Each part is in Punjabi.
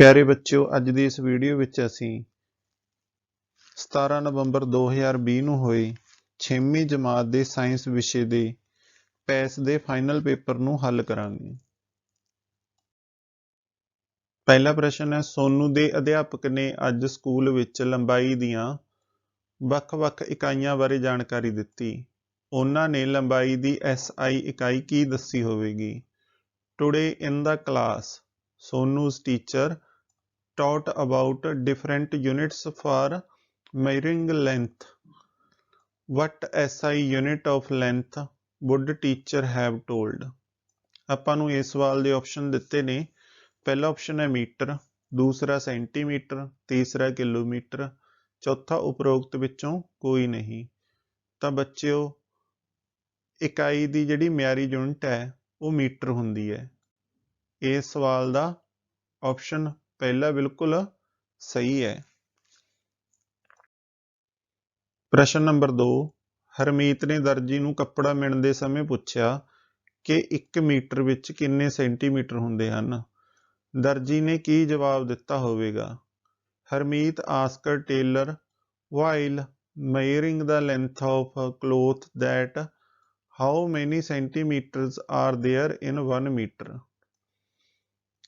प्यारे बच्चों, अज ਦੀ इस वीडियो ਵਿੱਚ ਅਸੀਂ 17 ਨਵੰਬਰ 2020 ਨੂੰ ਹੋਏ 6ਵੀਂ ਜਮਾਤ ਦੇ ਸਾਇੰਸ ਵਿਸ਼ੇ ਦੇ ਪੈਸ ਦੇ ਫਾਈਨਲ ਪੇਪਰ ਨੂੰ ਹੱਲ ਕਰਾਂਗੇ। ਪਹਿਲਾ ਪ੍ਰਸ਼ਨ ਹੈ, ਸੋਨੂ ਦੇ ਅਧਿਆਪਕ ਨੇ ਅੱਜ ਸਕੂਲ ਵਿੱਚ ਲੰਬਾਈ ਦੀਆਂ ਵੱਖ-ਵੱਖ ਇਕਾਈਆਂ ਬਾਰੇ ਜਾਣਕਾਰੀ ਦਿੱਤੀ। ਉਹਨਾਂ ਨੇ ਲੰਬਾਈ ਦੀ SI ਇਕਾਈ ਕੀ ਦੱਸੀ ਹੋਵੇਗੀ? Today in the class Sonu's teacher taught about different units for measuring length. What SI unit of length would teacher have told? ਆਪਾਂ ਨੂੰ ਇਸ ਸਵਾਲ ਦੇ ਆਪਸ਼ਨ ਦਿੱਤੇ ਨੇ। ਪਹਿਲਾ ਆਪਸ਼ਨ ਹੈ ਮੀਟਰ, ਦੂਸਰਾ ਸੈਂਟੀਮੀਟਰ, ਤੀਸਰਾ ਕਿਲੋਮੀਟਰ, ਚੌਥਾ ਉਪਰੋਕਤ ਵਿੱਚੋਂ ਕੋਈ ਨਹੀਂ। ਤਾਂ ਬੱਚਿਓ, ਇਕਾਈ ਦੀ ਜਿਹੜੀ ਮਿਆਰੀ ਯੂਨਿਟ ਹੈ ਉਹ ਮੀਟਰ ਹੁੰਦੀ ਹੈ। ਇਸ ਸਵਾਲ ਦਾ ਆਪਸ਼ਨ ਪਹਿਲਾ ਬਿਲਕੁਲ ਸਹੀ ਹੈ। ਪ੍ਰਸ਼ਨ ਨੰਬਰ 2, ਹਰਮੀਤ ਨੇ ਦਰਜੀ ਨੂੰ ਕੱਪੜਾ ਮਿਣਨ ਦੇ ਸਮੇਂ ਪੁੱਛਿਆ ਕਿ 1 ਮੀਟਰ ਵਿੱਚ ਕਿੰਨੇ ਸੈਂਟੀਮੀਟਰ ਹੁੰਦੇ ਹਨ। ਦਰਜੀ ਨੇ ਕੀ ਜਵਾਬ ਦਿੱਤਾ ਹੋਵੇਗਾ? Harmeet asked tailor while measuring the length of a cloth that how many centimeters are there in 1 meter?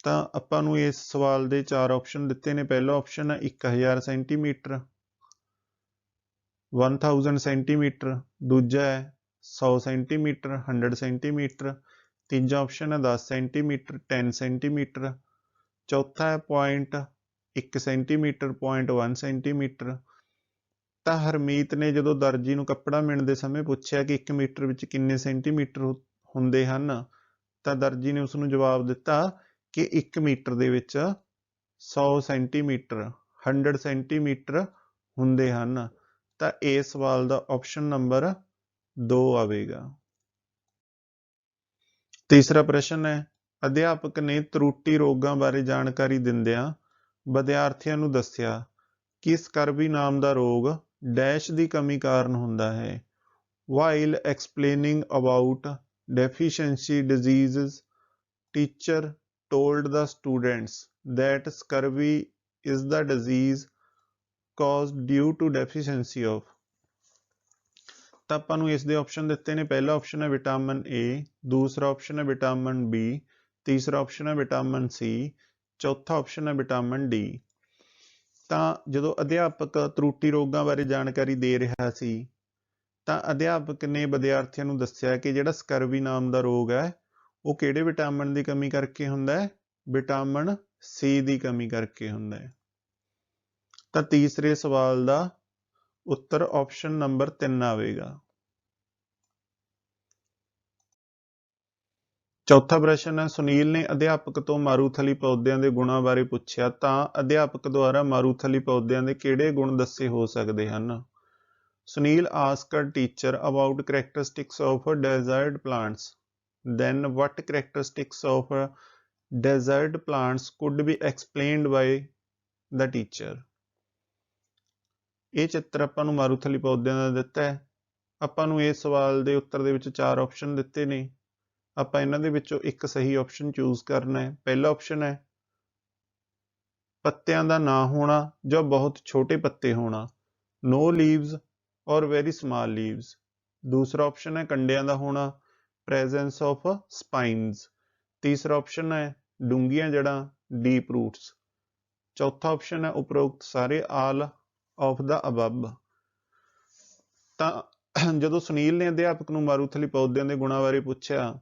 ਤਾਂ ਆਪਾਂ ਨੂੰ ਇਸ ਸਵਾਲ ਦੇ 4 ਆਪਸ਼ਨ ਦਿੱਤੇ ਨੇ। ਪਹਿਲਾ ਆਪਸ਼ਨ ਹੈ 1000 ਸੈਂਟੀਮੀਟਰ, 1000 ਸੈਂਟੀਮੀਟਰ, ਦੂਜਾ ਹੈ 100 ਸੈਂਟੀਮੀਟਰ, 100 ਸੈਂਟੀਮੀਟਰ, ਤੀਜਾ ਆਪਸ਼ਨ ਹੈ 10 ਸੈਂਟੀਮੀਟਰ, 10 ਸੈਂਟੀਮੀਟਰ, ਚੌਥਾ ਹੈ 0.1 ਸੈਂਟੀਮੀਟਰ, 0.1 ਸੈਂਟੀਮੀਟਰ। ਤਾਂ ਹਰਮੀਤ ਨੇ ਜਦੋਂ ਦਰਜੀ ਨੂੰ ਕੱਪੜਾ ਮਿਣਨ ਦੇ ਸਮੇਂ ਪੁੱਛਿਆ ਕਿ 1 ਮੀਟਰ ਵਿੱਚ ਕਿੰਨੇ ਸੈਂਟੀਮੀਟਰ ਹੁੰਦੇ ਹਨ, ਤਾਂ ਦਰਜੀ ਨੇ ਉਸਨੂੰ ਜਵਾਬ ਦਿੱਤਾ ਕਿ 1 ਮੀਟਰ ਦੇ ਵਿੱਚ 100 ਸੈਂਟੀਮੀਟਰ 100 ਸੈਂਟੀਮੀਟਰ ਹੁੰਦੇ ਹਨ। ਤਾਂ ਇਸ ਸਵਾਲ ਦਾ ਆਪਸ਼ਨ ਨੰਬਰ 2 ਆਵੇਗਾ। ਤੀਸਰਾ ਪ੍ਰਸ਼ਨ ਹੈ, ਅਧਿਆਪਕ ਨੇ ਤਰੁਟੀ ਰੋਗਾਂ ਬਾਰੇ ਜਾਣਕਾਰੀ ਦਿੰਦਿਆਂ ਵਿਦਿਆਰਥੀਆਂ ਨੂੰ ਦੱਸਿਆ ਕਿ ਸਕਰਵੀ ਨਾਮ ਦਾ ਰੋਗ ਡੈਸ਼ ਦੀ ਕਮੀ ਕਾਰਨ ਹੁੰਦਾ ਹੈ। While explaining about deficiency diseases, teacher told the students that scurvy is the disease caused due to deficiency of। ਤਾਂ ਆਪਾਂ ਨੂੰ ਇਸ ਦੇ ਆਪਸ਼ਨ ਦਿੱਤੇ ਨੇ। ਪਹਿਲਾ ਆਪਸ਼ਨ ਹੈ ਵਿਟਾਮਿਨ A, ਦੂਸਰਾ ਆਪਸ਼ਨ ਹੈ ਵਿਟਾਮਿਨ B, ਤੀਸਰਾ ਆਪਸ਼ਨ ਹੈ ਵਿਟਾਮਿਨ C, ਚੌਥਾ ਆਪਸ਼ਨ ਹੈ ਵਿਟਾਮਿਨ D। ਤਾਂ ਜਦੋਂ ਅਧਿਆਪਕ ਤਰੁਟੀ ਰੋਗਾਂ ਬਾਰੇ ਜਾਣਕਾਰੀ ਦੇ ਰਿਹਾ ਸੀ ਤਾਂ ਅਧਿਆਪਕ ਨੇ ਵਿਦਿਆਰਥੀਆਂ ਨੂੰ ਦੱਸਿਆ ਕਿ ਜਿਹੜਾ ਸਕਰਵੀ ਨਾਮ ਦਾ ਰੋਗ ਹੈ ਉਹ ਕਿਹੜੇ ਵਿਟਾਮਿਨ ਦੀ ਕਮੀ ਕਰਕੇ ਹੁੰਦਾ ਹੈ? ਵਿਟਾਮਿਨ C ਦੀ ਕਮੀ ਕਰਕੇ ਹੁੰਦਾ ਹੈ। ਤਾਂ ਤੀਸਰੇ ਸਵਾਲ ਦਾ ਉੱਤਰ ਆਪਸ਼ਨ ਨੰਬਰ 3 ਆਵੇਗਾ। ਚੌਥਾ ਪ੍ਰਸ਼ਨ ਹੈ, ਸੁਨੀਲ ਨੇ ਅਧਿਆਪਕ ਤੋਂ ਮਾਰੂਥਲੀ ਪੌਦਿਆਂ ਦੇ ਗੁਣਾਂ ਬਾਰੇ ਪੁੱਛਿਆ ਤਾਂ ਅਧਿਆਪਕ ਦੁਆਰਾ ਮਾਰੂਥਲੀ ਪੌਦਿਆਂ ਦੇ ਕਿਹੜੇ ਗੁਣ ਦੱਸੇ ਹੋ ਸਕਦੇ ਹਨ? Sunil asked teacher about characteristics of desert plants, then what characteristics of desert plants could be explained by the teacher? ਇਹ ਚਿੱਤਰ ਆਪਾਂ ਨੂੰ ਮਾਰੂਥਲੀ ਪੌਦਿਆਂ ਦਾ ਦਿੱਤਾ ਹੈ। ਆਪਾਂ ਨੂੰ ਇਸ ਸਵਾਲ ਦੇ ਉੱਤਰ ਦੇ ਵਿੱਚ 4 ਆਪਸ਼ਨ ਦਿੱਤੇ ਨੇ। ਆਪਾਂ ਇਹਨਾਂ ਦੇ ਵਿੱਚੋਂ ਇੱਕ ਸਹੀ ਆਪਸ਼ਨ ਚੂਜ਼ ਕਰਨਾ ਹੈ। ਪਹਿਲਾ ਆਪਸ਼ਨ ਹੈ ਪੱਤਿਆਂ ਦਾ ਨਾ ਹੋਣਾ ਜਾਂ ਬਹੁਤ ਛੋਟੇ ਪੱਤੇ ਹੋਣਾ, no leaves or very small leaves। ਦੂਸਰਾ ਆਪਸ਼ਨ ਹੈ ਕੰਡਿਆਂ ਦਾ ਹੋਣਾ, presence of spines। ਤੀਸਰਾ ਆਪਸ਼ਨ ਹੈ ਡੂੰਘੀਆਂ ਜੜ੍ਹਾਂ, deep roots। ਚੌਥਾ ਆਪਸ਼ਨ ਹੈ ਉਪਰੋਕਤ ਸਾਰੇ, all of the above। ਤਾਂ ਜਦੋਂ ਸੁਨੀਲ ਨੇ ਅਧਿਆਪਕ ਨੂੰ ਮਾਰੂਥਲੀ ਪੌਦਿਆਂ ਦੇ ਗੁਣਾਂ ਬਾਰੇ ਪੁੱਛਿਆ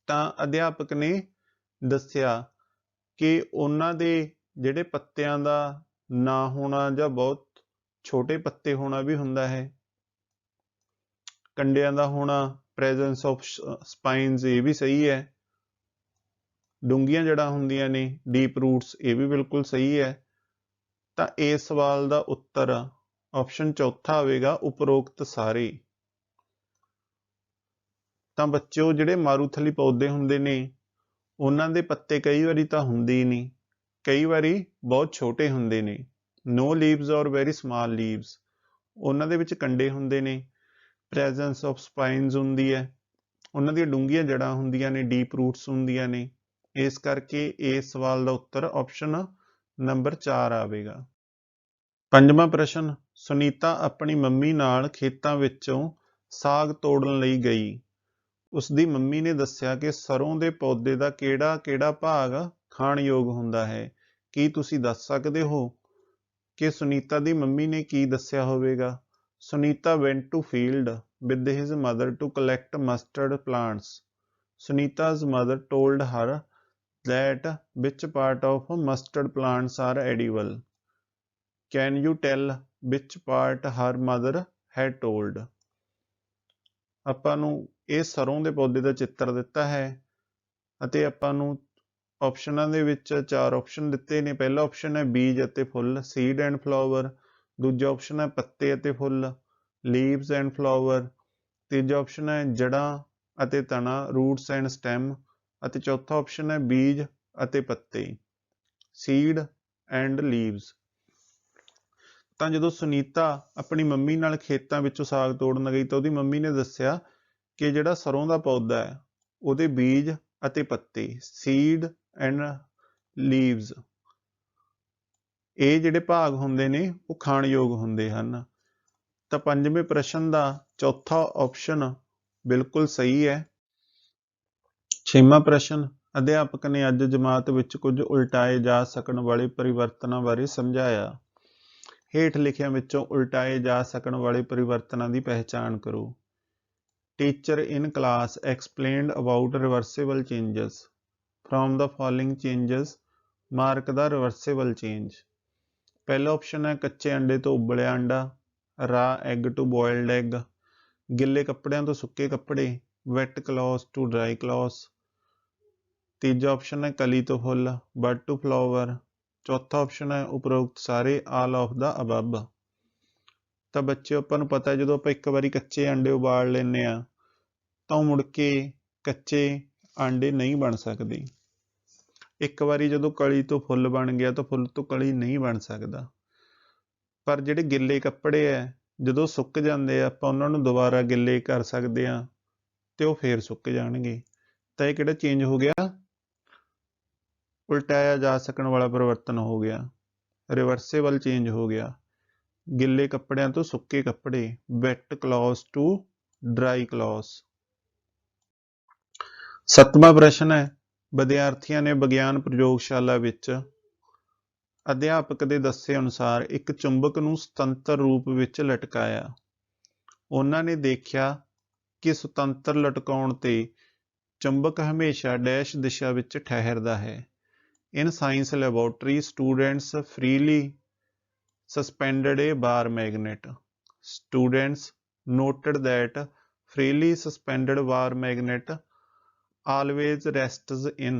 ਤਾਂ ਅਧਿਆਪਕ ਨੇ ਦੱਸਿਆ ਕਿ ਉਹਨਾਂ ਦੇ ਜਿਹੜੇ ਪੱਤਿਆਂ ਦਾ ਨਾ ਹੋਣਾ ਜਾਂ ਬਹੁਤ ਛੋਟੇ ਪੱਤੇ ਹੋਣਾ ਵੀ ਹੁੰਦਾ ਹੈ, ਕੰਡਿਆਂ ਦਾ ਹੋਣਾ presence of spines ਇਹ ਵੀ ਸਹੀ ਹੈ, ਡੂੰਘੀਆਂ ਜੜ੍ਹਾਂ ਹੁੰਦੀਆਂ ਨੇ deep roots ਇਹ ਵੀ ਬਿਲਕੁਲ ਸਹੀ ਹੈ। ਤਾਂ ਇਸ ਸਵਾਲ ਦਾ ਉੱਤਰ ਆਪਸ਼ਨ ਚੌਥਾ ਆਵੇਗਾ, ਉਪਰੋਕਤ ਸਾਰੇ। ਤਾਂ ਬੱਚਿਓ, ਜਿਹੜੇ ਮਾਰੂਥਲੀ ਪੌਦੇ ਹੁੰਦੇ ਨੇ ਉਹਨਾਂ ਦੇ ਪੱਤੇ ਕਈ ਵਾਰੀ ਤਾਂ ਹੁੰਦੇ ਹੀ ਨਹੀਂ, ਕਈ ਵਾਰੀ ਬਹੁਤ ਛੋਟੇ ਹੁੰਦੇ ਨੇ, no leaves or very small leaves। ਉਹਨਾਂ ਦੇ ਵਿੱਚ ਕੰਡੇ ਹੁੰਦੇ ਨੇ, presence of spines ਹੁੰਦੀ ਹੈ, ਉਹਨਾਂ ਦੀਆਂ ਡੂੰਘੀਆਂ ਜੜ੍ਹਾਂ ਹੁੰਦੀਆਂ ਨੇ, deep roots ਹੁੰਦੀਆਂ ਨੇ, इस करके इस सवाल का उत्तर ऑप्शन नंबर 4 आवेगा। पंजवां प्रश्न, सुनीता अपनी मम्मी नाल खेतां विचों साग तोड़न लई गई। उसदी मम्मी ने दस्सिया कि सरों दे पौधे दा किहड़ा किहड़ा भाग खाणयोग हुंदा है। की तुसीं दस सकदे हो कि सुनीता दी मम्मी ने की दस्सिया होवेगा? Sunita went to field with his mother to collect mustard plants. Sunita's mother told her that which part of mustard plants are edible. Can you tell which part her mother had told? ਆਪਾਂ ਨੂੰ ਇਹ ਸਰੋਂ ਦੇ ਪੌਦੇ ਦਾ ਚਿੱਤਰ ਦਿੱਤਾ ਹੈ ਅਤੇ ਆਪਾਂ ਨੂੰ ਆਪਸ਼ਨਾਂ ਦੇ ਵਿੱਚ 4 ਆਪਸ਼ਨ ਦਿੱਤੇ ਨੇ। ਪਹਿਲਾ ਆਪਸ਼ਨ ਹੈ ਬੀਜ ਅਤੇ ਫੁੱਲ, ਸੀਡ ਐਂਡ ਫਲਾਵਰ। ਦੂਜਾ ਆਪਸ਼ਨ ਹੈ ਪੱਤੇ ਅਤੇ ਫੁੱਲ, ਲੀਵਸ ਐਂਡ ਫਲਾਵਰ। ਤੀਜਾ ਆਪਸ਼ਨ ਹੈ ਜੜਾਂ ਅਤੇ ਤਣਾ, ਰੂਟਸ ਐਂਡ ਸਟੈਮ। ਅਤੇ ਚੌਥਾ ਆਪਸ਼ਨ ਹੈ ਬੀਜ ਅਤੇ ਪੱਤੇ, ਸੀਡ ਐਂਡ ਲੀਵਸ। ਤਾਂ ਜਦੋਂ ਸੁਨੀਤਾ ਆਪਣੀ ਮੰਮੀ ਨਾਲ ਖੇਤਾਂ ਵਿੱਚੋਂ ਸਾਗ ਤੋੜਨ ਗਈ ਤਾਂ ਉਹਦੀ ਮੰਮੀ ਨੇ ਦੱਸਿਆ ਕਿ ਜਿਹੜਾ ਸਰੋਂ ਦਾ ਪੌਦਾ ਹੈ ਉਹਦੇ ਬੀਜ ਅਤੇ ਪੱਤੇ, ਸੀਡ ਐਂਡ ਲੀਵਸ, ਇਹ ਜਿਹੜੇ ਭਾਗ ਹੁੰਦੇ ਨੇ ਉਹ ਖਾਣਯੋਗ ਹੁੰਦੇ ਹਨ। ਤਾਂ ਪੰਜਵੇਂ ਪ੍ਰਸ਼ਨ ਦਾ ਚੌਥਾ ਆਪਸ਼ਨ ਬਿਲਕੁਲ ਸਹੀ ਹੈ। ਛੇਵਾਂ ਪ੍ਰਸ਼ਨ, ਅਧਿਆਪਕ ਨੇ ਅੱਜ ਜਮਾਤ ਵਿੱਚ ਕੁਝ ਉਲਟਾਏ ਜਾ ਸਕਣ ਵਾਲੇ ਪਰਿਵਰਤਨਾਂ ਬਾਰੇ ਸਮਝਾਇਆ। ਹੇਠ ਲਿਖਿਆਂ ਵਿੱਚੋਂ ਉਲਟਾਏ ਜਾ ਸਕਣ ਵਾਲੇ ਪਰਿਵਰਤਨਾਂ ਦੀ ਪਹਿਚਾਣ ਕਰੋ। Teacher in class explained about reversible changes. From the following changes mark the reversible change. ਪਹਿਲਾ ਆਪਸ਼ਨ ਹੈ ਕੱਚੇ ਅੰਡੇ ਤੋਂ ਉਬਲਿਆ ਅੰਡਾ, ਰਾ ਐਗ ਟੂ ਬੋਇਲਡ ਐਗ, ਗਿੱਲੇ ਕੱਪੜਿਆਂ ਤੋਂ ਸੁੱਕੇ ਕੱਪੜੇ, wet cloth to dry cloth. ਤੀਜਾ ਆਪਸ਼ਨ ਹੈ ਕਲੀ ਤੋਂ ਫੁੱਲ, ਬਡ ਟੂ ਫਲਾਵਰ। ਚੌਥਾ ਆਪਸ਼ਨ ਹੈ ਉਪਰੋਕਤ ਸਾਰੇ, ਆਲ ਆਫ ਦਾ ਅਬਵ। ਤਾਂ ਬੱਚੇ ਆਪਾਂ ਨੂੰ ਪਤਾ ਜਦੋਂ ਆਪਾਂ ਇੱਕ ਵਾਰੀ ਕੱਚੇ ਅੰਡੇ ਉਬਾਲ ਲੈਂਦੇ ਆ ਤਾਂ ਮੁੜ ਕੇ ਕੱਚੇ ਆਂਡੇ ਨਹੀਂ ਬਣ ਸਕਦੇ। ਇੱਕ ਵਾਰੀ ਜਦੋਂ ਕਲੀ ਤੋਂ ਫੁੱਲ ਬਣ ਗਿਆ ਤਾਂ ਫੁੱਲ ਤੋਂ ਕਲੀ ਨਹੀਂ ਬਣ ਸਕਦਾ। ਪਰ ਜਿਹੜੇ ਗਿੱਲੇ ਕੱਪੜੇ ਹੈ ਜਦੋਂ ਸੁੱਕ ਜਾਂਦੇ ਆ ਆਪਾਂ ਉਹਨਾਂ ਨੂੰ ਦੁਬਾਰਾ ਗਿੱਲੇ ਕਰ ਸਕਦੇ ਆ ਤੇ ਉਹ ਫੇਰ ਸੁੱਕ ਜਾਣਗੇ। ਤਾਂ ਇਹ ਕਿਹੜਾ ਚੇਂਜ ਹੋ ਗਿਆ? ਉਲਟਾਇਆ ਜਾ ਸਕਣ ਵਾਲਾ ਪਰਿਵਰਤਨ ਹੋ ਗਿਆ, ਰਿਵਰਸੇਬਲ ਚੇਂਜ ਹੋ ਗਿਆ। ਗਿੱਲੇ ਕੱਪੜਿਆਂ ਤੋਂ ਸੁੱਕੇ ਕੱਪੜੇ, wet cloth to dry cloth. ਸੱਤਵਾਂ ਪ੍ਰਸ਼ਨ ਹੈ, ਵਿਦਿਆਰਥੀਆਂ ਨੇ ਵਿਗਿਆਨ ਪ੍ਰਯੋਗਸ਼ਾਲਾ ਵਿੱਚ ਅਧਿਆਪਕ ਦੇ ਦੱਸੇ ਅਨੁਸਾਰ ਇੱਕ ਚੁੰਬਕ ਨੂੰ ਸੁਤੰਤਰ ਰੂਪ ਵਿੱਚ ਲਟਕਾਇਆ। ਉਹਨਾਂ ਨੇ ਦੇਖਿਆ ਕਿ ਸੁਤੰਤਰ ਲਟਕਾਉਣ ਤੇ ਚੁੰਬਕ ਹਮੇਸ਼ਾ ਡੈਸ਼ ਦਿਸ਼ਾ ਵਿੱਚ ਠਹਿਰਦਾ ਹੈ। In science laboratory, students freely suspended a bar magnet. Students noted that freely suspended bar magnet always rests in।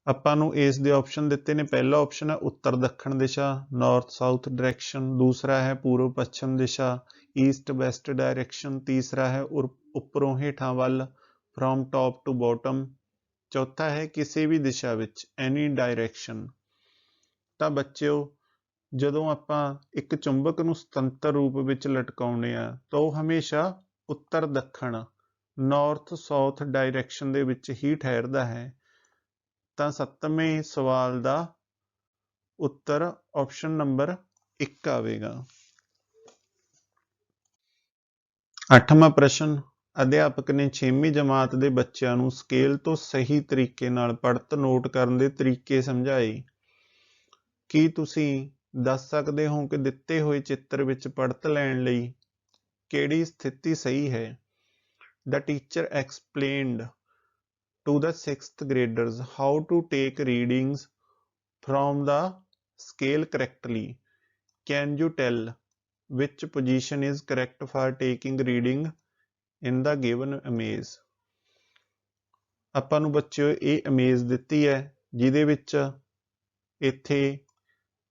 ਆਪਾਂ ਨੂੰ ਇਸ ਦੇ ਆਪਸ਼ਨ ਦਿੱਤੇ ਨੇ। ਪਹਿਲਾ ਆਪਸ਼ਨ ਹੈ ਉੱਤਰ ਦੱਖਣ ਦਿਸ਼ਾ, ਨਾਰਥ ਸਾਊਥ ਡਾਇਰੈਕਸ਼ਨ। ਦੂਸਰਾ ਹੈ ਪੂਰਬ ਪੱਛਮ ਦਿਸ਼ਾ, ਈਸਟ ਵੈਸਟ ਡਾਇਰੈਕਸ਼ਨ। ਤੀਸਰਾ ਹੈ ਉੱਪਰੋਂ ਹੇਠਾਂ ਵੱਲ, ਫਰੋਮ ਟੌਪ ਟੂ ਬੋਟਮ। ਚੌਥਾ ਹੈ ਕਿਸੇ ਵੀ ਦਿਸ਼ਾ ਵਿੱਚ, ਐਨੀ ਡਾਇਰੈਕਸ਼ਨ। ਤਾਂ ਬੱਚਿਓ ਜਦੋਂ ਆਪਾਂ ਇੱਕ ਚੁੰਬਕ ਨੂੰ ਸੁਤੰਤਰ ਰੂਪ ਵਿੱਚ ਲਟਕਾਉਂਦੇ ਆ ਤਾਂ ਉਹ ਹਮੇਸ਼ਾ ਉੱਤਰ ਦੱਖਣ, ਨਾਰਥ ਸਾਊਥ ਡਾਇਰੈਕਸ਼ਨ ਦੇ ਵਿੱਚ ਹੀ ਠਹਿਰਦਾ ਹੈ। ਤਾਂ 7ਵੇਂ ਸਵਾਲ ਦਾ ਉੱਤਰ ਆਪਸ਼ਨ ਨੰਬਰ 1 ਆਵੇਗਾ। 8ਵਾਂ ਪ੍ਰਸ਼ਨ, ਅਧਿਆਪਕ ਨੇ 6ਵੀਂ ਜਮਾਤ ਦੇ ਬੱਚਿਆਂ ਨੂੰ ਸਕੇਲ ਤੋਂ ਸਹੀ ਤਰੀਕੇ ਨਾਲ ਪੜ੍ਹਤ ਨੋਟ ਕਰਨ ਦੇ ਤਰੀਕੇ ਸਮਝਾਏ। ਕੀ ਤੁਸੀਂ ਦੱਸ ਸਕਦੇ ਹੋ ਕਿ ਦਿੱਤੇ ਹੋਏ ਚਿੱਤਰ ਵਿੱਚ ਪੜ੍ਹਤ ਲੈਣ ਲਈ ਕਿਹੜੀ ਸਥਿਤੀ ਸਹੀ ਹੈ? The teacher explained to the 6th graders how to take readings from the scale correctly. Can you tell which position is correct for taking reading in the given image? ਆਪਾਂ ਨੂੰ ਬੱਚਿਓ ਇਹ ਇਮੇਜ ਦਿੱਤੀ ਹੈ ਜਿਹਦੇ ਵਿੱਚ ਇੱਥੇ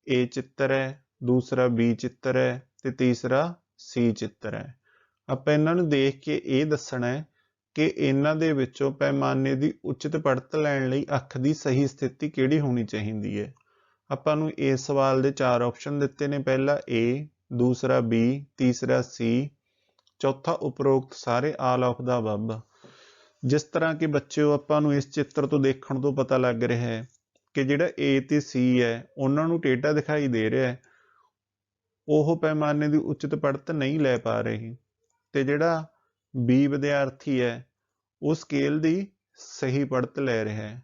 A ਚਿੱਤਰ ਹੈ, ਦੂਸਰਾ B ਚਿੱਤਰ ਹੈ ਤੇ ਤੀਸਰਾ C ਚਿੱਤਰ ਹੈ। ਆਪਾਂ ਇਹਨਾਂ ਨੂੰ ਦੇਖ ਕੇ ਇਹ ਦੱਸਣਾ ਹੈ ਕਿ ਇਹਨਾਂ ਦੇ ਵਿੱਚੋਂ ਪੈਮਾਨੇ ਦੀ ਉਚਿਤ ਪੜ੍ਹਤ ਲੈਣ ਲਈ ਅੱਖ ਦੀ ਸਹੀ ਸਥਿਤੀ ਕਿਹੜੀ ਹੋਣੀ ਚਾਹੀਦੀ ਹੈ। ਆਪਾਂ ਨੂੰ ਇਸ ਸਵਾਲ ਦੇ 4 ਆਪਸ਼ਨ ਦਿੱਤੇ ਨੇ। ਪਹਿਲਾ A, ਦੂਸਰਾ B, ਤੀਸਰਾ C, ਚੌਥਾ ਉਪਰੋਕਤ ਸਾਰੇ, ਆਲ ਆਫ ਦਾ ਅਬਵ। जिस तरह के बच्चों ਆਪਾਂ ਨੂੰ ਇਸ ਚਿੱਤਰ ਤੋਂ ਦੇਖਣ ਤੋਂ ਪਤਾ ਲੱਗ ਰਿਹਾ ਹੈ ਕਿ ਜਿਹੜਾ A ਤੇ C ਹੈ ਉਹਨਾਂ ਨੂੰ ਟੇਢਾ ਦਿਖਾਈ ਦੇ ਰਿਹਾ ਹੈ, ਉਹ ਪੈਮਾਨੇ ਦੀ ਉਚਿਤ ਪੜਤ ਨਹੀਂ ਲੈ ਪਾ ਰਹੇ, ਤੇ ਜਿਹੜਾ B ਵਿਦਿਆਰਥੀ ਹੈ ਉਹ ਸਕੇਲ ਦੀ ਸਹੀ ਪੜਤ ਲੈ ਰਿਹਾ ਹੈ,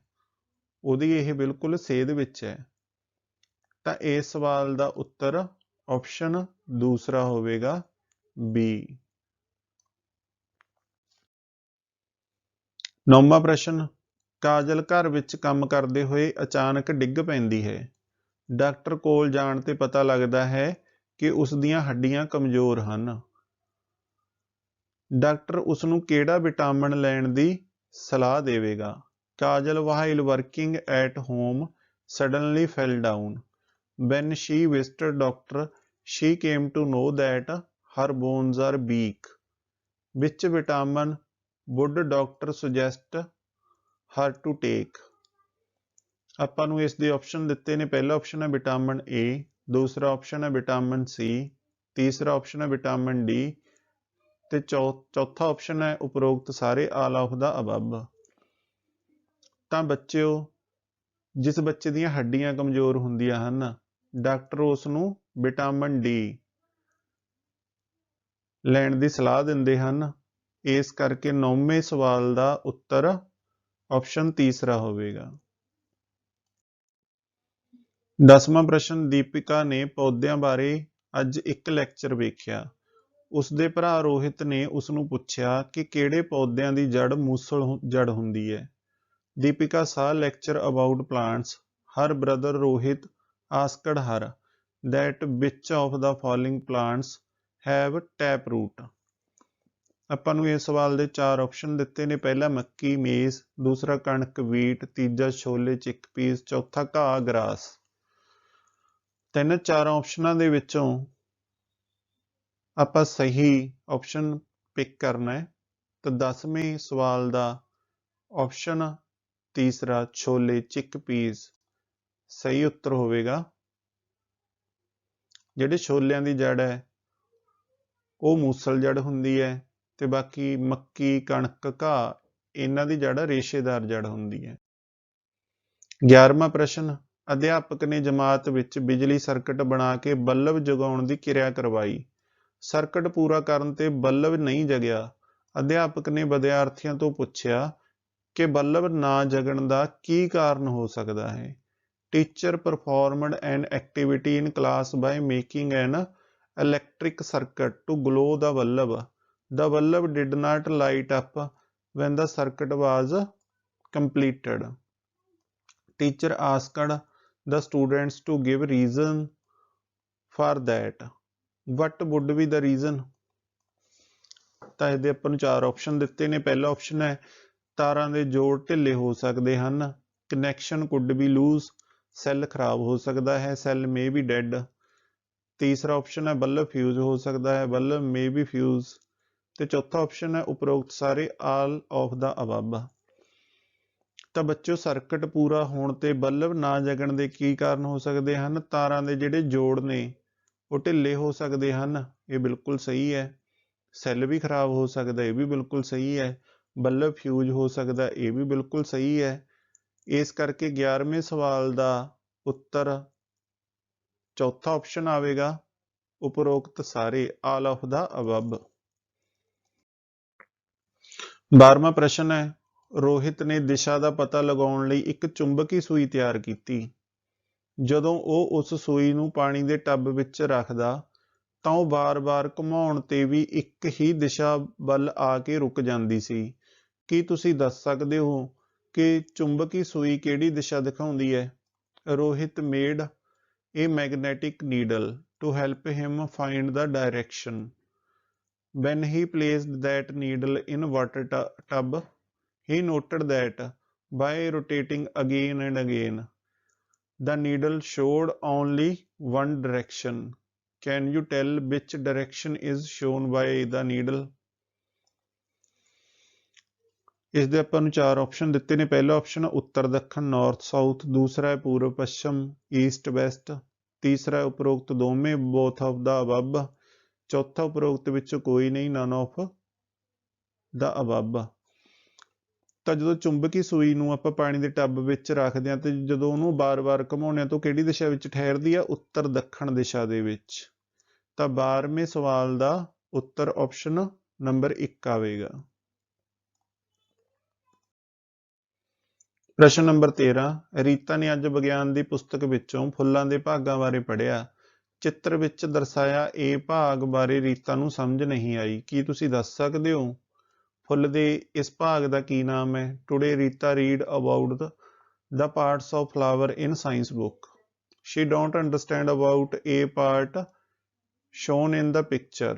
ਉਹਦੀ ਇਹ ਬਿਲਕੁਲ ਸੇਧ ਵਿੱਚ ਹੈ। ਤਾਂ ਇਸ ਸਵਾਲ ਦਾ ਉੱਤਰ ਆਪਸ਼ਨ ਦੂਸਰਾ ਹੋਵੇਗਾ B। 9ਵਾਂ ਪ੍ਰਸ਼ਨ, ਕਾਜਲ ਘਰ ਵਿੱਚ ਕੰਮ ਕਰਦੇ ਹੋਏ ਅਚਾਨਕ ਡਿੱਗ ਪੈਂਦੀ ਹੈ। ਡਾਕਟਰ ਕੋਲ ਜਾਣ ਤੇ ਪਤਾ ਲੱਗਦਾ ਹੈ ਕਿ ਉਸ ਦੀਆਂ ਹੱਡੀਆਂ ਕਮਜ਼ੋਰ ਹਨ। ਡਾਕਟਰ ਉਸ ਨੂੰ ਕਿਹੜਾ ਵਿਟਾਮਿਨ ਲੈਣ ਦੀ ਸਲਾਹ ਦੇਵੇਗਾ? ਕਾਜਲ while working at home suddenly fell down. When she visited doctor, she came to know that her bones are weak. Which vitamin would doctor suggest her to take? ਆਪਾਂ ਨੂੰ ਇਸ ਦੇ ਆਪਸ਼ਨ ਦਿੱਤੇ ਨੇ। ਪਹਿਲਾ ਆਪਸ਼ਨ ਹੈ ਵਿਟਾਮਿਨ A, ਦੂਸਰਾ ਆਪਸ਼ਨ ਹੈ ਵਿਟਾਮਿਨ C, ਤੀਸਰਾ ਆਪਸ਼ਨ ਹੈ ਵਿਟਾਮਿਨ D ਤੇ ਚੌਥਾ ਆਪਸ਼ਨ ਹੈ ਉਪਰੋਕਤ ਸਾਰੇ ਆਲ ਆਫ ਦਾ ਅਬਵ। ਤਾਂ ਬੱਚਿਓ, ਜਿਸ ਬੱਚੇ ਦੀਆਂ ਹੱਡੀਆਂ ਕਮਜ਼ੋਰ ਹੁੰਦੀਆਂ ਹਨ, ਡਾਕਟਰ ਉਸ ਨੂੰ ਵਿਟਾਮਿਨ D ਲੈਣ ਦੀ ਸਲਾਹ ਦਿੰਦੇ ਹਨ। ਇਸ ਕਰਕੇ 9ਵੇਂ ਸਵਾਲ ਦਾ ਉੱਤਰ ਆਪਸ਼ਨ ਤੀਸਰਾ ਹੋਵੇਗਾ। 10ਵਾਂ ਪ੍ਰਸ਼ਨ, ਦੀਪਿਕਾ ਨੇ ਪੌਦਿਆਂ ਬਾਰੇ ਅੱਜ ਇੱਕ ਲੈਕਚਰ ਵੇਖਿਆ। ਉਸਦੇ ਭਰਾ ਰੋਹਿਤ ਨੇ ਉਸ ਨੂੰ ਪੁੱਛਿਆ ਕਿ ਕਿਹੜੇ ਪੌਦਿਆਂ ਦੀ ਜੜ ਮੂਸਲ ਜੜ ਹੁੰਦੀ ਹੈ। Deepika saw lecture about plants. Her brother Rohit asked her that which of the following plants have tap root. ਆਪਾਂ ਨੂੰ ਇਸ ਸਵਾਲ ਦੇ 4 ਆਪਸ਼ਨ ਦਿੱਤੇ ਨੇ। ਪਹਿਲਾ ਮੱਕੀ ਮੇਜ਼, ਦੂਸਰਾ ਕਣਕ ਵੀਟ, ਤੀਜਾ ਛੋਲੇ ਚਿਕਪੀਸ, ਚੌਥਾ ਘਾਹ ਗਰਾਸ। ਤਿੰਨ ਚਾਰਾਂ ਆਪਸ਼ਨਾਂ ਦੇ ਵਿੱਚੋਂ ਆਪਾਂ ਸਹੀ ਆਪਸ਼ਨ ਪਿਕ ਕਰਨਾ ਹੈ। ਤਾਂ 10ਵੇਂ ਸਵਾਲ ਦਾ ਆਪਸ਼ਨ ਤੀਸਰਾ ਛੋਲੇ ਚਿਕਪੀਸ ਸਹੀ ਉੱਤਰ ਹੋਵੇਗਾ। ਜਿਹੜੇ ਛੋਲਿਆਂ ਦੀ ਜੜ ਹੈ ਉਹ ਮੂਸਲ ਜੜ ਹੁੰਦੀ ਹੈ ਤੇ ਬਾਕੀ ਮੱਕੀ ਕਣਕ ਘਾਹ ਇਹਨਾਂ ਦੀ ਜੜ ਰੇਸ਼ੇਦਾਰ ਜੜ ਹੁੰਦੀ ਹੈ। 11ਵਾਂ ਪ੍ਰਸ਼ਨ, ਅਧਿਆਪਕ ਨੇ ਜਮਾਤ ਵਿੱਚ ਬਿਜਲੀ ਸਰਕਟ ਬਣਾ ਕੇ ਬੱਲਬ ਜਗਾਉਣ ਦੀ ਕਿਰਿਆ ਕਰਵਾਈ। ਸਰਕਟ ਪੂਰਾ ਕਰਨ ਤੇ ਬੱਲਬ ਨਹੀਂ ਜਗਿਆ। ਅਧਿਆਪਕ ਨੇ ਵਿਦਿਆਰਥੀਆਂ ਤੋਂ ਪੁੱਛਿਆ ਕਿ ਬੱਲਬ ਨਾ ਜਗਣ ਦਾ ਕੀ ਕਾਰਨ ਹੋ ਸਕਦਾ ਹੈ। Teacher performed an activity in class by making an electric circuit to glow the bulb. The bulb did not light up when the circuit was completed. Teacher asked the students to give reason for that. What would be the reason? ਤਾਂ ਇਹਦੇ ਆਪਾਂ ਨੂੰ 4 ਆਪਸ਼ਨ ਦਿੱਤੇ ਨੇ। ਪਹਿਲਾ ਆਪਸ਼ਨ ਹੈ ਤਾਰਾਂ ਦੇ ਜੋੜ ਢਿੱਲੇ ਹੋ ਸਕਦੇ ਹਨ। Connection could be loose, cell ਖਰਾਬ ਹੋ ਸਕਦਾ ਹੈ, ਸੈੱਲ ਮੇ ਬੀ ਡੈਡ। ਤੀਸਰਾ ਆਪਸ਼ਨ ਹੈ ਬੱਲਬ ਫਿਊਜ਼ ਹੋ ਸਕਦਾ ਹੈ, ਬੱਲਬ ਮੇ ਬੀ ਫਿਊਜ਼। ਤੇ ਚੌਥਾ ਆਪਸ਼ਨ ਹੈ ਉਪਰੋਕਤ ਸਾਰੇ ਆਲ ਆਫ ਦਾ ਅਬਵ। ਤਾਂ ਬੱਚਿਓ, ਸਰਕਟ ਪੂਰਾ ਹੋਣ ਤੇ ਬੱਲਬ ਨਾ ਜਗਣ ਦੇ ਕੀ ਕਾਰਨ ਹੋ ਸਕਦੇ ਹਨ? ਤਾਰਾਂ ਦੇ ਜਿਹੜੇ ਜੋੜ ਨੇ ਉਹ ਢਿੱਲੇ ਹੋ ਸਕਦੇ ਹਨ, ਇਹ ਬਿਲਕੁਲ ਸਹੀ ਹੈ। ਸੈੱਲ ਵੀ ਖਰਾਬ ਹੋ ਸਕਦਾ, ਇਹ ਵੀ ਬਿਲਕੁਲ ਸਹੀ ਹੈ। ਬੱਲਬ ਫਿਊਜ਼ ਹੋ ਸਕਦਾ, ਇਹ ਵੀ ਬਿਲਕੁਲ ਸਹੀ ਹੈ। ਇਸ ਕਰਕੇ 11ਵੇਂ ਸਵਾਲ ਦਾ ਉੱਤਰ ਚੌਥਾ ਆਪਸ਼ਨ ਆਵੇਗਾ, ਉਪਰੋਕਤ ਸਾਰੇ ਆਲ ਆਫ ਦਾ ਅਬਵ। 12ਵਾਂ ਪ੍ਰਸ਼ਨ ਹੈ, ਰੋਹਿਤ ਨੇ ਦਿਸ਼ਾ ਦਾ ਪਤਾ ਲਗਾਉਣ ਲਈ ਇੱਕ ਚੁੰਬਕੀ ਸੂਈ ਤਿਆਰ ਕੀਤੀ। ਜਦੋਂ ਉਹ ਉਸ ਸੂਈ ਨੂੰ ਪਾਣੀ ਦੇ ਟੱਬ ਵਿੱਚ ਰੱਖਦਾ ਤਾਂ ਉਹ ਵਾਰ-ਵਾਰ ਘੁਮਾਉਣ ਤੇ ਵੀ ਇੱਕ ਹੀ ਦਿਸ਼ਾ ਵੱਲ ਆ ਕੇ ਰੁਕ ਜਾਂਦੀ ਸੀ। ਕੀ ਤੁਸੀਂ ਦੱਸ ਸਕਦੇ ਹੋ ਕਿ ਚੁੰਬਕੀ ਸੂਈ ਕਿਹੜੀ ਦਿਸ਼ਾ ਦਿਖਾਉਂਦੀ ਹੈ? Rohit made a magnetic needle to help him find the direction. When he placed that needle in water tub, he noted that by rotating again and again, the needle showed only one direction. Can you tell which direction is shown by the needle? ਇਸ ਦੇ ਆਪਾਂ ਨੂੰ 4 ਆਪਸ਼ਨ ਦਿੱਤੇ ਨੇ। ਪਹਿਲਾ ਆਪਸ਼ਨ ਉੱਤਰ ਦੱਖਣ ਨਾਰਥ ਸਾਊਥ, ਦੂਸਰਾ ਹੈ ਪੂਰਬ ਪੱਛਮ ਈਸਟ ਵੈਸਟ, ਤੀਸਰਾ ਹੈ ਉਪਰੋਕਤ ਦੋਵੇਂ ਬੋਥ ਆਫ ਦਾ ਅਬਵ, ਚੌਥਾ ਉਪਰੋਕਤ ਵਿੱਚੋਂ ਕੋਈ ਨਹੀਂ ਨਨ ਆਫ ਦਾ ਅਬਵ। ਤਾਂ ਜਦੋਂ ਚੁੰਬਕੀ ਸੂਈ ਨੂੰ ਆਪਾਂ ਪਾਣੀ ਦੇ ਟੱਬ ਵਿੱਚ ਰੱਖਦੇ ਹਾਂ ਤੇ ਜਦੋਂ ਉਹਨੂੰ ਬਾਰ-ਬਾਰ ਘੁਮਾਉਂਦੇ ਹਾਂ ਤਾਂ ਕਿਹੜੀ ਦਿਸ਼ਾ ਵਿੱਚ ਠਹਿਰਦੀ ਆ? ਉੱਤਰ ਦੱਖਣ ਦਿਸ਼ਾ ਦੇ ਵਿੱਚ। ਤਾਂ 12ਵੇਂ ਸਵਾਲ ਦਾ ਉੱਤਰ ਆਪਸ਼ਨ ਨੰਬਰ 1 ਆਵੇਗਾ। ਪ੍ਰਸ਼ਨ ਨੰਬਰ 13, ਰੀਤਾ ਨੇ ਅੱਜ ਵਿਗਿਆਨ ਦੀ ਪੁਸਤਕ ਵਿੱਚੋਂ ਫੁੱਲਾਂ ਦੇ ਭਾਗਾਂ ਬਾਰੇ ਪੜ੍ਹਿਆ। ਚਿੱਤਰ ਵਿੱਚ ਦਰਸਾਇਆ ਇਹ ਭਾਗ ਬਾਰੇ ਰੀਤਾ ਨੂੰ ਸਮਝ ਨਹੀਂ ਆਈ। ਕੀ ਤੁਸੀਂ ਦੱਸ ਸਕਦੇ ਹੋ? ਫੁੱਲ ਦੇ ਇਸ ਭਾਗ ਦਾ ਕੀ ਨਾਮ ਹੈ? Today Rita read about the parts of flower in science book. She don't understand about a part shown in the picture.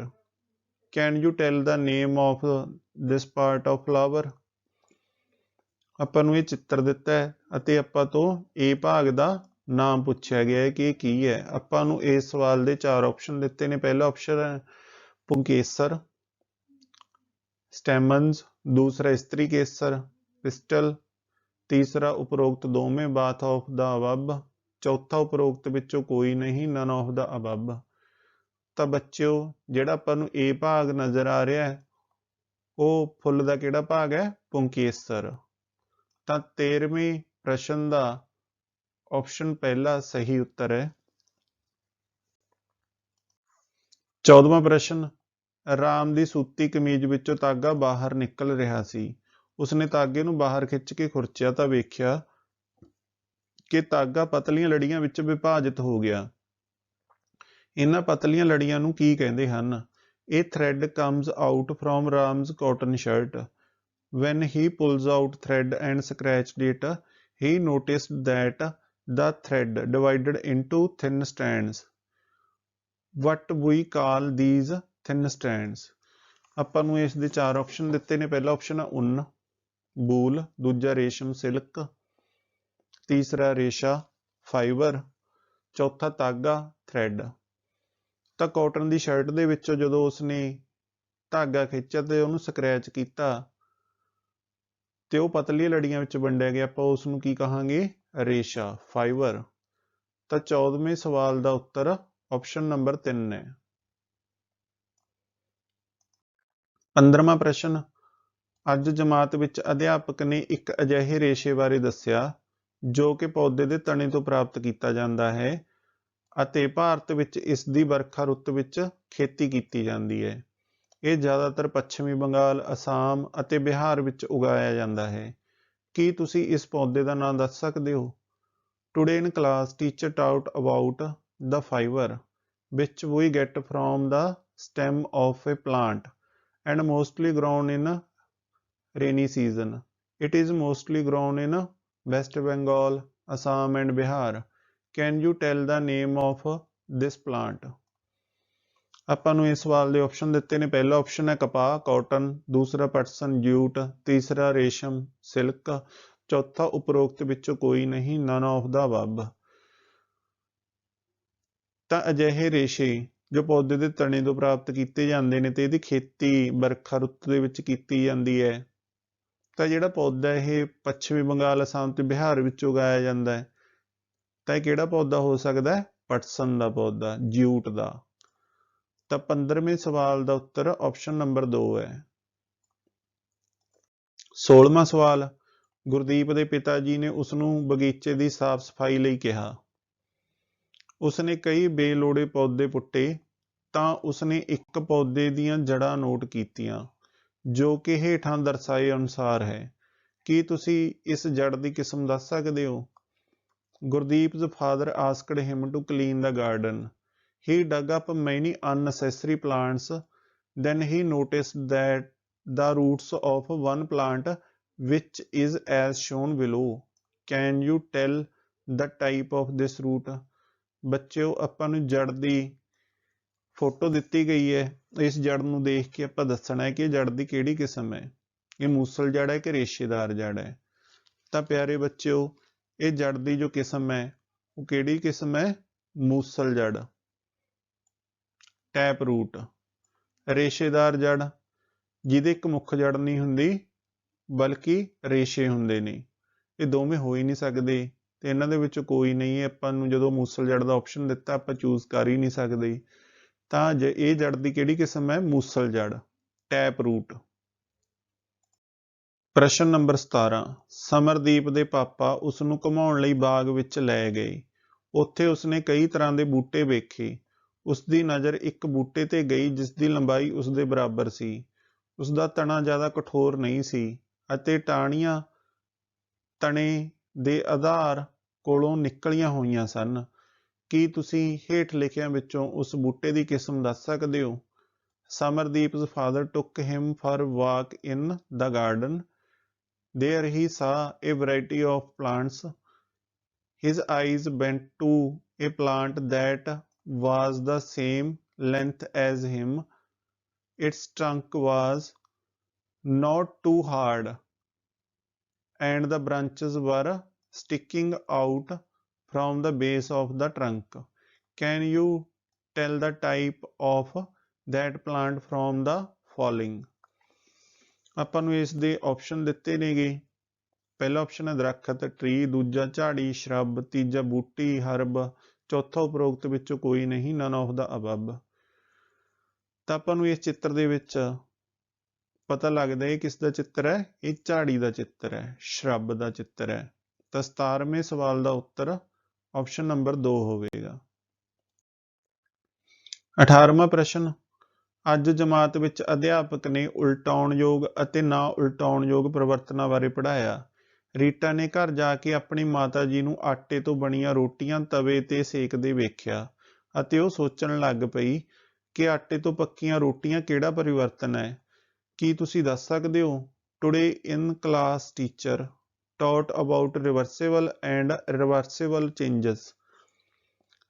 Can you tell the name of this part of flower? ਆਪਾਂ ਨੂੰ ਇਹ ਚਿੱਤਰ ਦਿੱਤਾ ਹੈ ਅਤੇ ਆਪਾਂ ਤੋਂ ਇਹ ਭਾਗ ਦਾ ਨਾਮ ਪੁੱਛਿਆ ਗਿਆ ਹੈ ਕਿ ਇਹ ਕੀ ਹੈ। ਆਪਾਂ ਨੂੰ ਇਸ ਸਵਾਲ ਦੇ 4 ਆਪਸ਼ਨ ਦਿੱਤੇ ਨੇ। ਪਹਿਲਾ ਆਪਸ਼ਨ ਹੈ ਪੁੰਕੇਸਰ, ਸਟੈਮਨਸ, ਦੂਸਰਾ ਇਸਤਰੀ ਕੇਸਰ, ਪਿਸਟਲ, ਤੀਸਰਾ ਉਪਰੋਕਤ ਦੋਵੇਂ ਬਾਥ ਆਫ ਦਾ ਅਬਵ, ਚੌਥਾ ਉਪਰੋਕਤ ਵਿੱਚੋਂ ਕੋਈ ਨਹੀਂ ਨਨ ਆਫ ਦਾ ਅਬਵ। ਤਾਂ ਬੱਚਿਓ ਜਿਹੜਾ ਆਪਾਂ ਨੂੰ ਇਹ ਭਾਗ ਨਜ਼ਰ ਆ ਰਿਹਾ ਹੈ ਉਹ ਫੁੱਲ ਦਾ ਕਿਹੜਾ ਭਾਗ ਹੈ? ਪੁੰਕੇਸਰ। ਤਾਂ 13ਵੇਂ ਪ੍ਰਸ਼ਨ ਦਾ ਆਪਸ਼ਨ ਪਹਿਲਾ ਸਹੀ ਉੱਤਰ ਹੈ। 14ਵਾਂ ਪ੍ਰਸ਼ਨ, ਰਾਮ ਦੀ ਸੂਤੀ ਕਮੀਜ਼ ਵਿੱਚੋਂ ਤਾਗਾ ਬਾਹਰ ਨਿਕਲ ਰਿਹਾ ਸੀ। ਉਸਨੇ ਤਾਗੇ ਨੂੰ ਬਾਹਰ ਖਿੱਚ ਕੇ ਖੁਰਚਿਆ ਤਾਂ ਵੇਖਿਆ ਕਿ ਤਾਗਾ ਪਤਲੀਆਂ ਲੜੀਆਂ ਵਿੱਚ ਵਿਭਾਜਿਤ ਹੋ ਗਿਆ। ਇਹਨਾਂ ਪਤਲੀਆਂ ਲੜੀਆਂ ਨੂੰ ਕੀ ਕਹਿੰਦੇ ਹਨ? ਇਹ thread comes out from Ram's cotton shirt. When he pulls out thread and scratched it, he noticed that the thread divided into thin strands. What we call these thin strands? ਆਪਾਂ ਨੂੰ ਇਸ ਦੇ 4 ਆਪਸ਼ਨ ਦਿੱਤੇ ਨੇ। ਪਹਿਲਾ ਆਪਸ਼ਨ ਹੈ ਉੱਨ, ਬੂਲ, ਦੂਜਾ ਰੇਸ਼ਮ ਸਿਲਕ, ਤੀਸਰਾ ਰੇਸ਼ਾ ਫਾਈਬਰ, ਚੌਥਾ ਤਾਗਾ ਥ੍ਰੈਡ। ਤਾਂ ਕਾਟਨ ਦੀ ਸ਼ਰਟ ਦੇ ਵਿੱਚੋਂ ਜਦੋਂ ਉਸਨੇ ਧਾਗਾ ਖਿੱਚਿਆ ਤੇ ਉਹਨੂੰ ਸਕ੍ਰੈਚ ਕੀਤਾ ਤੇ ਉਹ ਪਤਲੀ ਲੜੀਆਂ ਵਿੱਚ ਵੰਡਿਆ ਗਿਆ, ਆਪਾਂ ਉਸ ਨੂੰ ਕੀ ਕਹਾਂਗੇ? ਰੇਸ਼ਾ, ਫਾਈਬਰ। ਤਾਂ 14ਵੇਂ ਸਵਾਲ ਦਾ ਉੱਤਰ ਆਪਸ਼ਨ ਨੰਬਰ 3 ਹੈ। 15ਵਾਂ ਪ੍ਰਸ਼ਨ, ਅੱਜ ਜਮਾਤ ਵਿੱਚ ਅਧਿਆਪਕ ਨੇ ਇੱਕ ਅਜਿਹੇ ਰੇਸ਼ੇ ਬਾਰੇ ਦੱਸਿਆ ਜੋ ਕਿ ਪੌਦੇ ਦੇ ਤਣੇ ਤੋਂ ਪ੍ਰਾਪਤ ਕੀਤਾ ਜਾਂਦਾ ਹੈ ਅਤੇ ਭਾਰਤ ਵਿੱਚ ਇਸ ਦੀ ਵਰਖਾ ਰੁੱਤ ਵਿੱਚ ਖੇਤੀ ਕੀਤੀ ਜਾਂਦੀ ਹੈ। ਇਹ ਜ਼ਿਆਦਾਤਰ ਪੱਛਮੀ ਬੰਗਾਲ, ਅਸਾਮ ਅਤੇ ਬਿਹਾਰ ਵਿੱਚ ਉਗਾਇਆ ਜਾਂਦਾ ਹੈ। ਕੀ ਤੁਸੀਂ ਇਸ ਪੌਦੇ ਦਾ ਨਾਮ ਦੱਸ ਸਕਦੇ ਹੋ? Today in class teacher tout about the fiber which we get from the stem of a plant and mostly grown in rainy season. It is mostly grown in West Bengal, Assam and Bihar. Can you tell the name of this plant? ਆਪਾਂ ਨੂੰ ਇਸ ਸਵਾਲ ਦੇ ਆਪਸ਼ਨ ਦਿੱਤੇ ਨੇ। ਪਹਿਲਾ ਆਪਸ਼ਨ ਹੈ ਕਪਾਹ, ਕਾਟਨ, ਦੂਸਰਾ ਪਟਸਨ, ਜੂਟ, ਤੀਸਰਾ ਰੇਸ਼ਮ, ਸਿਲਕ, ਚੌਥਾ ਉਪਰੋਕਤ ਵਿੱਚੋਂ ਕੋਈ ਨਹੀਂ ਨਨ ਆਫ ਦਾ ਅਬਵ। ਤਾਂ ਅਜਿਹੇ ਰੇਸ਼ੇ ਜੋ ਪੌਦੇ ਦੇ ਤਣੇ ਤੋਂ ਪ੍ਰਾਪਤ ਕੀਤੇ ਜਾਂਦੇ ਨੇ ਤੇ ਇਹਦੀ ਖੇਤੀ ਵਰਖਾ ਰੁੱਤ ਦੇ ਵਿੱਚ ਕੀਤੀ ਜਾਂਦੀ ਹੈ। ਤਾਂ ਜਿਹੜਾ ਪੌਦਾ ਇਹ ਪੱਛਮੀ ਬੰਗਾਲ, ਅਸਾਮ ਤੇ ਬਿਹਾਰ ਵਿੱਚ ਉਗਾਇਆ ਜਾਂਦਾ ਹੈ। ਤਾਂ ਇਹ ਕਿਹੜਾ ਪੌਦਾ ਹੋ ਸਕਦਾ ਹੈ? ਪਟਸਨ ਦਾ ਪੌਦਾ, ਜੂਟ ਦਾ। ਤਾਂ 15ਵੇਂ ਸਵਾਲ ਦਾ ਉੱਤਰ ਆਪਸ਼ਨ ਨੰਬਰ 2 ਹੈ। 16ਵਾਂ ਸਵਾਲ, ਗੁਰਦੀਪ ਦੇ ਪਿਤਾ ਜੀ ਨੇ ਉਸਨੂੰ ਬਗੀਚੇ ਦੀ ਸਾਫ਼ ਸਫਾਈ ਲਈ ਕਿਹਾ। ਉਸਨੇ ਕਈ ਬੇਲੋੜੇ ਪੌਦੇ ਪੁੱਟੇ ਤਾਂ ਉਸਨੇ ਇੱਕ ਪੌਦੇ ਦੀਆਂ ਜੜ੍ਹਾਂ ਨੋਟ ਕੀਤੀਆਂ ਜੋ ਕਿ ਹੇਠਾਂ ਦਰਸਾਏ ਅਨੁਸਾਰ ਹੈ। ਕੀ ਤੁਸੀਂ ਇਸ ਜੜ ਦੀ ਕਿਸਮ ਦੱਸ ਸਕਦੇ ਹੋ? ਗੁਰਦੀਪ's father asked him to clean the garden. He dug up many unnecessary plants. Then he noticed that the roots of one plant which is as shown below. Can you tell the type of this root? ਬੱਚਿਓ ਆਪਾਂ ਨੂੰ ਜੜ ਦੀ ਫੋਟੋ ਦਿੱਤੀ ਗਈ ਹੈ। ਇਸ ਜੜ ਨੂੰ ਦੇਖ ਕੇ ਆਪਾਂ ਦੱਸਣਾ ਹੈ ਕਿ ਜੜ ਦੀ ਕਿਹੜੀ ਕਿਸਮ ਹੈ। ਇਹ ਮੂਸਲ ਜੜ ਹੈ ਕਿ ਰੇਸ਼ੇਦਾਰ ਜੜ ਹੈ? ਤਾਂ ਪਿਆਰੇ ਬੱਚਿਓ ਇਹ ਜੜ ਦੀ ਜੋ ਕਿਸਮ ਹੈ ਉਹ ਕਿਹੜੀ ਕਿਸਮ ਹੈ? ਮੂਸਲ ਜੜ, ਟੈਪ ਰੂਟ। ਰੇਸ਼ੇਦਾਰ ਜੜ ਜਿਹਦੇ ਇੱਕ ਮੁੱਖ ਜੜ ਨਹੀਂ ਹੁੰਦੀ ਬਲਕਿ ਰੇਸ਼ੇ ਹੁੰਦੇ ਨੇ। ਇਹ ਦੋਵੇਂ ਹੋ ਹੀ ਨਹੀਂ ਸਕਦੇ ਤੇ ਇਹਨਾਂ ਦੇ ਵਿੱਚ ਕੋਈ ਨਹੀਂ ਹੈ। ਆਪਾਂ ਨੂੰ ਜਦੋਂ ਮੂਸਲ ਜੜ ਦਾ ਆਪਸ਼ਨ ਦਿੱਤਾ ਆਪਾਂ ਚੂਜ਼ ਕਰ ਹੀ ਨਹੀਂ ਸਕਦੇ। ਤਾਂ ਇਹ ਜੜ ਦੀ ਕਿਹੜੀ ਕਿਸਮ ਹੈ? ਮੂਸਲ ਜੜ, ਟੈਪ ਰੂਟ। ਪ੍ਰਸ਼ਨ ਨੰਬਰ 17 ਸਮਰਦੀਪ ਦੇ ਪਾਪਾ ਉਸ ਨੂੰ ਘੁਮਾਉਣ ਲਈ ਬਾਗ ਵਿੱਚ ਲੈ ਗਏ। ਉੱਥੇ ਉਸਨੇ ਕਈ ਤਰ੍ਹਾਂ ਦੇ ਬੂਟੇ ਵੇਖੇ। ਉਸਦੀ ਨਜ਼ਰ ਇੱਕ ਬੂਟੇ ਤੇ ਗਈ ਜਿਸ ਦੀ ਲੰਬਾਈ ਉਸਦੇ ਬਰਾਬਰ ਸੀ। ਉਸਦਾ ਤਣਾ ਜ਼ਿਆਦਾ ਕਠੋਰ ਨਹੀਂ ਸੀ ਅਤੇ ਟਾਹਣੀਆਂ ਤਣੇ ਦੇ ਆਧਾਰ ਕੋਲੋਂ ਨਿਕਲੀਆਂ ਹੋਈਆਂ ਸਨ। ਕੀ ਤੁਸੀਂ ਹੇਠ ਲਿਖਿਆਂ ਵਿੱਚੋਂ ਉਸ ਬੂਟੇ ਦੀ ਕਿਸਮ ਦੱਸ ਸਕਦੇ ਹੋ? Samardeep's father took him for a walk in the garden. There he saw a variety of plants. His eyes went to a plant that was the same length as him. Its trunk was not too hard, and the branches were sticking out from the base of the trunk. Can you tell the type of that plant from the following? ਆਪਾਂ ਨੂੰ ਇਸ ਦੇ ਆਪਸ਼ਨ ਦਿੱਤੇ ਨੇਗੇ। ਪਹਿਲਾ ਆਪਸ਼ਨ ਹੈ ਦਰਖਤ ਟਰੀ, ਦੂਜਾ ਝਾੜੀ ਸ਼ਰਬ, ਤੀਜਾ ਬੂਟੀ ਹਰਬ, ਚੌਥਾ ਉਪਰੋਕਤ ਵਿੱਚੋਂ ਕੋਈ ਨਹੀਂ ਨਨ ਆਫ ਦਾ ਅਬਵ। ਤਾਂ ਆਪਾਂ ਨੂੰ ਇਸ ਚਿੱਤਰ ਦੇ ਵਿੱਚ ਪਤਾ ਲੱਗਦਾ ਹੈ ਕਿਸ ਦਾ ਚਿੱਤਰ ਹੈ, ਇਹ ਝਾੜੀ ਦਾ ਚਿੱਤਰ ਹੈ, ਸ਼ਰਬ ਦਾ ਚਿੱਤਰ ਹੈ। ਤਾਂ 17ਵੇਂ ਸਵਾਲ ਦਾ ਉੱਤਰ ਆਪਸ਼ਨ ਨੰਬਰ 2 ਹੋਵੇਗਾ। 18ਵਾਂ ਪ੍ਰਸ਼ਨ ਅੱਜ ਜਮਾਤ ਵਿੱਚ ਅਧਿਆਪਕ ਨੇ ਉਲਟਾਉਣਯੋਗ ਅਤੇ ਨਾ ਉਲਟਾਉਣਯੋਗ ਪਰਿਵਰਤਨਾਂ ਬਾਰੇ ਪੜ੍ਹਾਇਆ। ਰੀਟਾ ਨੇ ਘਰ ਜਾ ਕੇ ਆਪਣੀ ਮਾਤਾ ਜੀ ਨੂੰ ਆਟੇ ਤੋਂ ਬਣੀਆਂ ਰੋਟੀਆਂ ਤਵੇ ਤੇ ਸੇਕਦੇ ਵੇਖਿਆ ਅਤੇ ਉਹ ਸੋਚਣ ਲੱਗ ਪਈ ਕਿ ਆਟੇ ਤੋਂ ਪੱਕੀਆਂ ਰੋਟੀਆਂ ਕਿਹੜਾ ਪਰਿਵਰਤਨ ਹੈ। ਕੀ ਤੁਸੀਂ ਦੱਸ ਸਕਦੇ ਹੋ? Today in class teacher taught about reversible and reversible changes.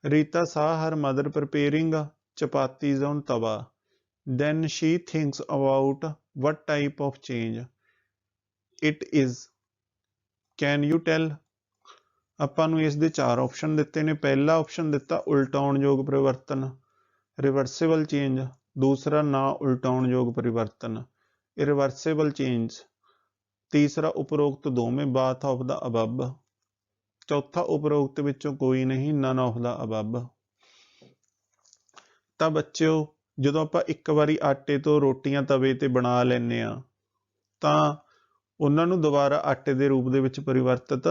Rita saw her mother preparing chapatis on tawa. Then she thinks about what type of change it is. Can you tell? ਆਪਾਂ ਨੂੰ ਇਸ ਦੇ 4 ਆਪਸ਼ਨ ਦਿੱਤੇ ਨੇ। ਪਹਿਲਾ ਆਪਸ਼ਨ ਦਿੱਤਾ ਉਲਟਾਉਣਯੋਗ ਪਰਿਵਰਤਨ ਰਿਵਰਸਿਬਲ ਚੇਂਜ, ਦੂਸਰਾ ਨਾ ਉਲਟਾਉਣਯੋਗ ਪਰਿਵਰਤਨ ਇਰਿਵਰਸਿਬਲ ਚੇਂਜ, ਤੀਸਰਾ ਉਪਰੋਕਤ ਦੋਵੇਂ ਬਾਥ ਆਫ ਦਾ ਅਬਵ, ਚੌਥਾ ਉਪਰੋਕਤ ਵਿੱਚੋਂ ਕੋਈ ਨਹੀਂ ਨਨ ਆਫ ਦਾ ਅਬਵ। ਤਾਂ ਬੱਚਿਓ ਜਦੋਂ ਆਪਾਂ ਇੱਕ ਵਾਰੀ ਆਟੇ ਤੋਂ ਰੋਟੀਆਂ ਤਵੇ ਤੇ ਬਣਾ ਲੈਂਦੇ ਆ ਤਾਂ ਉਹਨਾਂ ਨੂੰ ਦੁਬਾਰਾ ਆਟੇ ਦੇ ਰੂਪ ਦੇ ਵਿੱਚ ਪਰਿਵਰਤਿਤ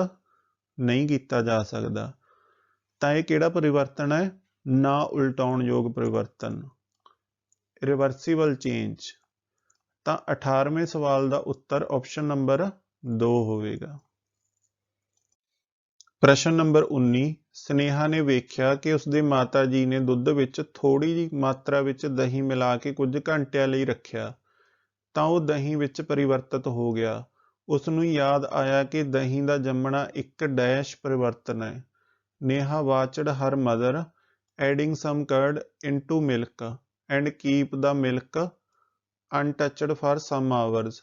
ਨਹੀਂ ਕੀਤਾ ਜਾ ਸਕਦਾ। ਤਾਂ ਇਹ ਕਿਹੜਾ ਪਰਿਵਰਤਨ ਹੈ? ਨਾ ਉਲਟਾਉਣਯੋਗ ਪਰਿਵਰਤਨ ਰਿਵਰਸੀਬਲ ਚੇਂਜ। ਤਾਂ 18ਵੇਂ ਸਵਾਲ ਦਾ ਉੱਤਰ ਆਪਸ਼ਨ ਨੰਬਰ 2 ਹੋਵੇਗਾ। ਪ੍ਰਸ਼ਨ ਨੰਬਰ 19 ਸਨੇਹਾ ਨੇ ਵੇਖਿਆ ਕਿ ਉਸਦੇ ਮਾਤਾ ਜੀ ਨੇ ਦੁੱਧ ਵਿੱਚ ਥੋੜੀ ਜਿਹੀ ਮਾਤਰਾ ਵਿੱਚ ਦਹੀਂ ਮਿਲਾ ਕੇ ਕੁਝ ਘੰਟਿਆਂ ਲਈ ਰੱਖਿਆ ਤਾਂ ਉਹ ਦਹੀਂ ਵਿੱਚ ਪਰਿਵਰਤਿਤ ਹੋ ਗਿਆ। ਉਸ ਨੂੰ ਯਾਦ ਆਇਆ ਕਿ ਦਹੀਂ ਦਾ ਜੰਮਣਾ ਇੱਕ ਡੈਸ਼ ਪਰਿਵਰਤਨ ਹੈ। Neha watched her mother adding some curd into milk and keep the milk untouched for some hours.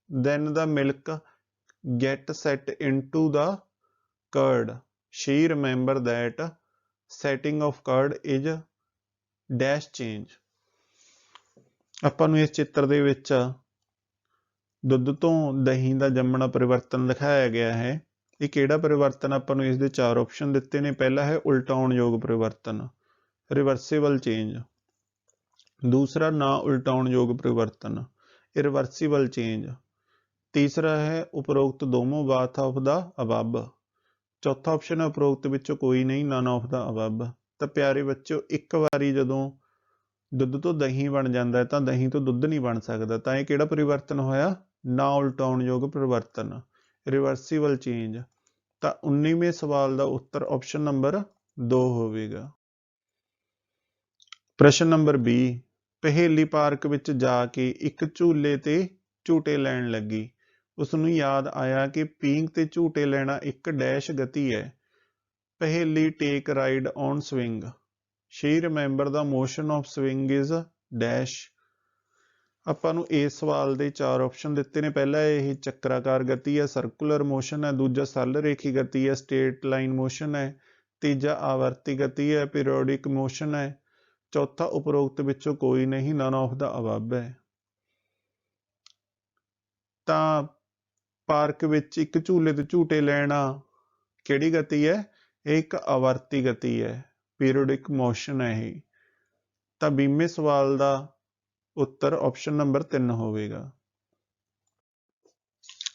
Then the milk get set into the curd. She remember that setting of curd is dash change. ਆਪਾਂ ਨੂੰ ਇਸ ਚਿੱਤਰ ਦੇ ਵਿੱਚ ਦੁੱਧ ਤੋਂ ਦਹੀਂ ਦਾ ਜੰਮਣਾ ਪਰਿਵਰਤਨ ਦਿਖਾਇਆ ਗਿਆ ਹੈ। ਇਹ ਕਿਹੜਾ ਪਰਿਵਰਤਨ? ਆਪਾਂ ਨੂੰ ਇਸ ਦੇ 4 ਆਪਸ਼ਨ ਦਿੱਤੇ ਨੇ। ਪਹਿਲਾ ਹੈ ਉਲਟਾਉਣਯੋਗ ਪਰਿਵਰਤਨ ਰਿਵਰਸਿਬਲ ਚੇਂਜ, दूसरा ना उल्टाउणयोग परिवर्तन इरिवर्सिबल चेंज, तीसरा है उपरोक्त दोनों बाथ ऑफ द अबव, चौथा ऑप्शन है उपरोक्त विचों कोई नहीं नन ऑफ द अबव। तो प्यारे बच्चों एक बारी जदों दुध तो दही बन जाता है तो दही तो दुध नहीं बन सकता। तो यह किहड़ा परिवर्तन होया? ना उल्टाउणयोग परिवर्तन रिवर्सिबल चेंज। तो 19वें सवाल का उत्तर ऑप्शन नंबर 2 होवेगा। प्रश्न नंबर 20 पहेली पार्क ਵਿੱਚ ਜਾ ਕੇ ਇੱਕ ਝੂਲੇ ਤੇ ਝੂਟੇ ਲੈਣ ਲੱਗੀ। ਉਸ ਨੂੰ ਯਾਦ ਆਇਆ ਕਿ ਪੀਂਘ ਤੇ ਝੂਟੇ ਲੈਣਾ ਇੱਕ ਡੈਸ਼ ਗਤੀ ਹੈ। Paheli take ride on swing. She remember the motion of swing is dash. ਆਪਾਂ ਨੂੰ ਇਸ ਸਵਾਲ ਦੇ 4 ਆਪਸ਼ਨ ਦਿੱਤੇ ਨੇ। ਪਹਿਲਾ ਇਹ ਚੱਕਰਾਕਾਰ ਗਤੀ ਹੈ, ਸਰਕੂਲਰ ਮੋਸ਼ਨ ਹੈ, ਦੂਜਾ ਸਰਲ ਰੇਖੀ ਗਤੀ ਹੈ, ਸਟੇਟ ਲਾਈਨ ਮੋਸ਼ਨ ਹੈ, ਤੀਜਾ ਆਵਰਤੀ ਗਤੀ ਹੈ, ਪੀਰੀਓਡਿਕ ਮੋਸ਼ਨ ਹੈ, चौथा उपरोक्त विचों कोई नहीं नन ऑफ द अबव है। तां पार्क विच एक झूले ते झूटे लेना किहड़ी गति है? एक आवर्ती गति है, पीरियडिक मोशन है यह। तां 20वें सवाल का उत्तर ऑप्शन नंबर 3 होवेगा।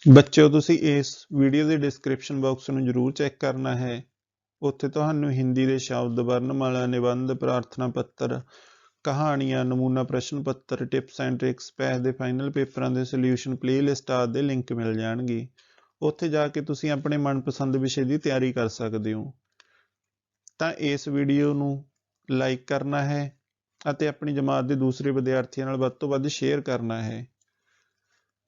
ਬੱਚਿਓ ਤੁਸੀਂ ਇਸ ਵੀਡੀਓ ਦੇ ਡਿਸਕ੍ਰਿਪਸ਼ਨ ਬਾਕਸ ਨੂੰ ਜ਼ਰੂਰ ਚੈੱਕ ਕਰਨਾ ਹੈ। ਉੱਥੇ ਤੁਹਾਨੂੰ ਹਿੰਦੀ ਦੇ ਸ਼ਬਦ, ਵਰਣਮਾਲਾ, ਨਿਬੰਧ, ਪ੍ਰਾਰਥਨਾ ਪੱਤਰ, ਕਹਾਣੀਆਂ, ਨਮੂਨਾ ਪ੍ਰਸ਼ਨ ਪੱਤਰ, ਟਿਪਸ ਐਂਡ ਟ੍ਰਿਕਸ, ਪੈਸ ਦੇ ਫਾਈਨਲ ਪੇਪਰਾਂ ਦੇ ਸੋਲਿਊਸ਼ਨ, ਪਲੇਲਿਸਟ ਆਦਿ ਦੇ ਲਿੰਕ ਮਿਲ ਜਾਣਗੇ। ਉੱਥੇ ਜਾ ਕੇ ਤੁਸੀਂ ਆਪਣੇ ਮਨਪਸੰਦ ਵਿਸ਼ੇ ਦੀ ਤਿਆਰੀ ਕਰ ਸਕਦੇ ਹੋ। ਤਾਂ ਇਸ ਵੀਡੀਓ ਨੂੰ ਲਾਈਕ ਕਰਨਾ ਹੈ ਅਤੇ ਆਪਣੀ ਜਮਾਤ ਦੇ ਦੂਸਰੇ ਵਿਦਿਆਰਥੀਆਂ ਨਾਲ ਵੱਧ ਤੋਂ ਵੱਧ ਸ਼ੇਅਰ ਕਰਨਾ ਹੈ।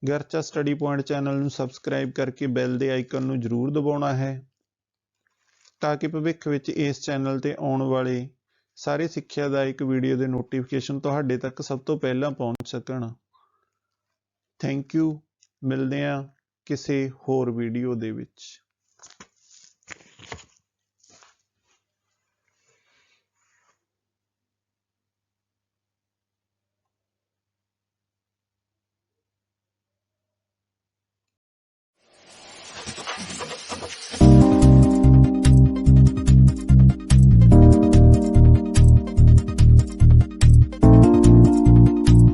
ਗਰਚਾ ਸਟੱਡੀ ਪੁਆਇੰਟ ਚੈਨਲ ਨੂੰ ਸਬਸਕ੍ਰਾਈਬ ਕਰਕੇ ਬੈਲ ਦੇ ਆਈਕਨ ਨੂੰ ਜ਼ਰੂਰ ਦਬਾਉਣਾ ਹੈ ਤਾਂ ਕਿ ਭਵਿੱਖ ਵਿੱਚ ਇਸ ਚੈਨਲ ਤੇ ਆਉਣ ਵਾਲੇ ਸਾਰੇ ਸਿੱਖਿਆਦਾਇਕ ਵੀਡੀਓ ਦੇ ਨੋਟੀਫਿਕੇਸ਼ਨ ਤੁਹਾਡੇ ਤੱਕ ਸਭ ਤੋਂ ਪਹਿਲਾਂ ਪਹੁੰਚ ਸਕਣ। Thank you. ਮਿਲਦੇ ਹਾਂ ਕਿਸੇ ਹੋਰ ਵੀਡੀਓ ਦੇ ਵਿੱਚ।